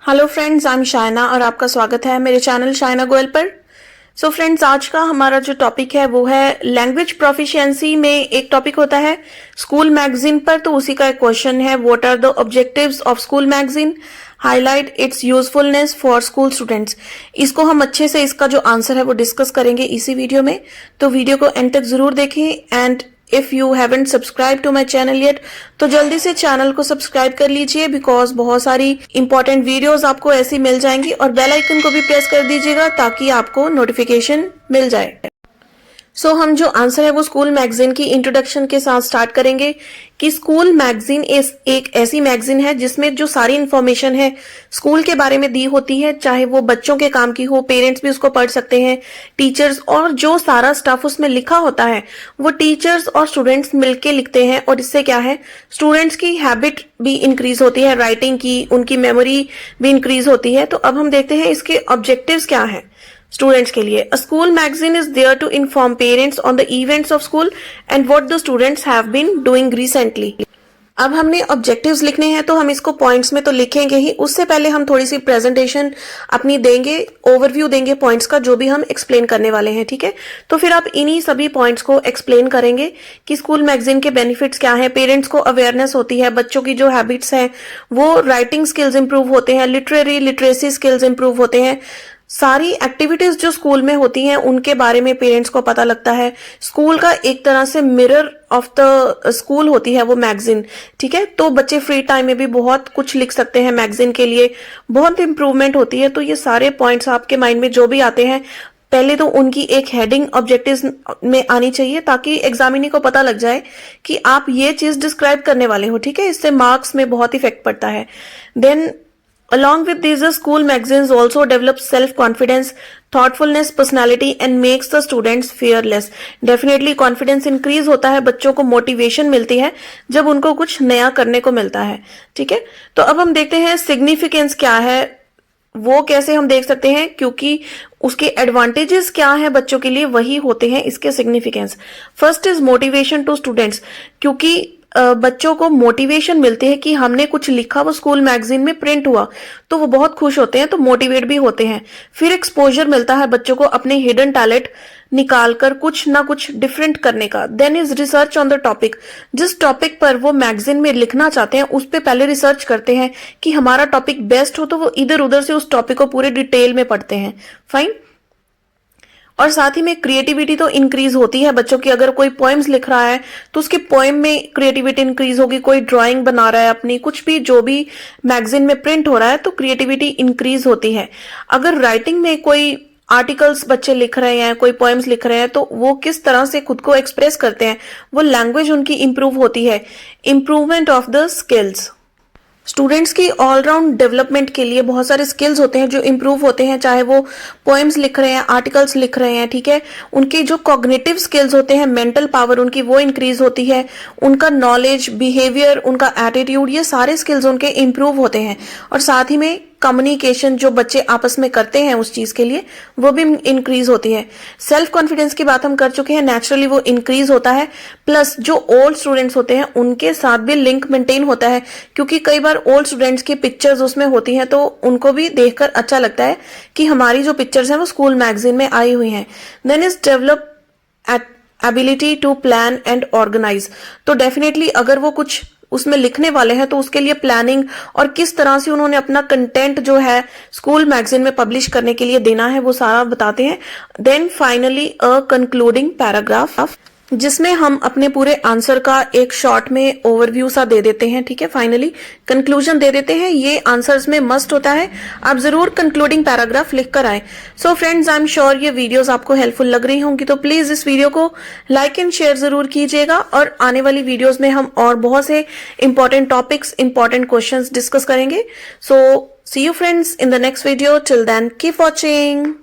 Hello friends, I am Shaina और आपका स्वागत है मेरे चैनल शायना गोयल पर। सो फ्रेंड्स, आज का हमारा जो टॉपिक है वो है लैंग्वेज प्रोफिशिएंसी में एक टॉपिक होता है स्कूल मैगजीन पर। तो उसी का एक क्वेश्चन है, what are the objectives of school magazine, highlight its usefulness for school students. इसको हम अच्छे से इसका जो आंसर है वो डिस्कस करेंगे इसी वीडियो में, तो वीडियो को एंड तक जरूर देखें। And if you haven't subscribe to my channel yet, तो जल्दी से चैनल को सब्सक्राइब कर लीजिए, बिकॉज बहुत सारी इंपॉर्टेंट वीडियोस आपको ऐसी मिल जाएंगी। और बेल आइकन को भी प्रेस कर दीजिएगा ताकि आपको नोटिफिकेशन मिल जाए। सो हम जो आंसर है वो स्कूल मैगजीन की इंट्रोडक्शन के साथ स्टार्ट करेंगे कि स्कूल मैगजीन एक ऐसी मैगजीन है जिसमें जो सारी इंफॉर्मेशन है स्कूल के बारे में दी होती है, चाहे वो बच्चों के काम की हो, पेरेंट्स भी उसको पढ़ सकते हैं, टीचर्स, और जो सारा स्टफ उसमें लिखा होता है वो टीचर्स और स्टूडेंट्स मिलके लिखते हैं। और इससे क्या है, स्टूडेंट्स की हैबिट भी इंक्रीज होती है, राइटिंग की, उनकी मेमोरी भी इंक्रीज होती है। तो अब हम देखते हैं इसके ऑब्जेक्टिव्स क्या हैं स्टूडेंट्स के लिए। A school magazine is there to inform parents on the events of school and what the students have been doing recently. अब हमने ऑब्जेक्टिव्स लिखने हैं तो हम इसको पॉइंट्स में तो लिखेंगे ही, उससे पहले हम थोड़ी सी प्रेजेंटेशन अपनी देंगे, ओवरव्यू देंगे पॉइंट्स का जो भी हम एक्सप्लेन करने वाले हैं, ठीक है। तो फिर आप इन्हीं सभी पॉइंट्स को एक्सप्लेन करेंगे कि स्कूल मैगजीन के बेनिफिट्स क्या है, पेरेंट्स को अवेयरनेस होती है, बच्चों की जो हैबिट्स हैं वो राइटिंग स्किल्स इंप्रूव होते हैं, लिटरेसी स्किल्स इंप्रूव होते हैं, सारी एक्टिविटीज जो स्कूल में होती हैं उनके बारे में पेरेंट्स को पता लगता है। स्कूल का एक तरह से मिरर ऑफ द स्कूल होती है वो मैगजीन, ठीक है। तो बच्चे फ्री टाइम में भी बहुत कुछ लिख सकते हैं, मैगजीन के लिए बहुत इंप्रूवमेंट होती है। तो ये सारे पॉइंट्स आपके माइंड में जो भी आते हैं, पहले तो उनकी एक हेडिंग ऑब्जेक्टिव्स में आनी चाहिए ताकि एग्जामिनी को पता लग जाए कि आप ये चीज डिस्क्राइब करने वाले हो, ठीक है। इससे मार्क्स में बहुत इफेक्ट पड़ता है। Then along with these, the school magazines also develop self-confidence, thoughtfulness, personality and makes the students fearless. Definitely confidence increase होता है, बच्चों को motivation मिलती है जब उनको कुछ नया करने को मिलता है, ठीक है। तो अब हम देखते हैं significance क्या है, वो कैसे हम देख सकते हैं, क्योंकि उसके एडवांटेजेस क्या है बच्चों के लिए वही होते हैं इसके significance. First is motivation to students, क्योंकि बच्चों को मोटिवेशन मिलती है कि हमने कुछ लिखा, वो स्कूल मैगजीन में प्रिंट हुआ, तो वो बहुत खुश होते हैं, तो मोटिवेट भी होते हैं। फिर एक्सपोजर मिलता है बच्चों को अपने हिडन टैलेंट निकालकर कुछ ना कुछ डिफरेंट करने का। Then is research on the topic, जिस टॉपिक पर वो मैगजीन में लिखना चाहते हैं उस पर पहले रिसर्च करते हैं कि हमारा टॉपिक बेस्ट हो, तो वो इधर उधर से उस टॉपिक को पूरे डिटेल में पढ़ते हैं, फाइन। और साथ ही में क्रिएटिविटी तो इंक्रीज होती है बच्चों की, अगर कोई पोएम्स लिख रहा है तो उसके पोएम में क्रिएटिविटी इंक्रीज होगी, कोई ड्राइंग बना रहा है अपनी, कुछ भी जो भी मैगजीन में प्रिंट हो रहा है तो क्रिएटिविटी इंक्रीज होती है। अगर राइटिंग में कोई आर्टिकल्स बच्चे लिख रहे हैं, कोई पोएम्स लिख रहे हैं, तो वो किस तरह से खुद को एक्सप्रेस करते हैं, वो लैंग्वेज उनकी इंप्रूव होती है, improvement of the skills. Students की ऑलराउंड डेवलपमेंट के लिए बहुत सारे स्किल्स होते हैं जो इंप्रूव होते हैं, चाहे वो पोएम्स लिख रहे हैं, आर्टिकल्स लिख रहे हैं, ठीक है। उनके जो कॉग्निटिव स्किल्स होते हैं, मेंटल पावर उनकी वो इंक्रीज होती है, उनका नॉलेज, बिहेवियर, उनका एटीट्यूड, ये सारे स्किल्स उनके इंप्रूव होते हैं। और साथ ही में कम्युनिकेशन जो बच्चे आपस में करते हैं उस चीज के लिए वो भी इंक्रीज होती है। सेल्फ कॉन्फिडेंस की बात हम कर चुके हैं, नेचुरली वो इंक्रीज होता है। प्लस जो ओल्ड स्टूडेंट्स होते हैं उनके साथ भी लिंक मेंटेन होता है, क्योंकि कई बार ओल्ड स्टूडेंट्स की पिक्चर्स उसमें होती हैं तो उनको भी देखकर अच्छा लगता है कि हमारी जो पिक्चर्स हैं वो स्कूल मैगजीन में आई हुई हैं। Then is develop ability to plan and organise, तो डेफिनेटली अगर वो कुछ उसमें लिखने वाले हैं तो उसके लिए प्लानिंग और किस तरह से उन्होंने अपना कंटेंट जो है स्कूल मैगजीन में पब्लिश करने के लिए देना है वो सारा बताते हैं। Then finally a concluding paragraph, जिसमें हम अपने पूरे आंसर का एक शॉर्ट में ओवरव्यू सा दे देते हैं, ठीक है। फाइनली कंक्लूजन दे देते हैं, ये आंसर्स में मस्ट होता है, आप जरूर कंक्लूडिंग पैराग्राफ लिख कर आए। So friends, I am sure ये वीडियोस आपको हेल्पफुल लग रही होंगी, तो प्लीज इस वीडियो को लाइक एंड शेयर जरूर कीजिएगा। और आने वाली वीडियोज में हम और बहुत से important topics, important question discuss करेंगे। So see you friends in the next video, till then keep watching.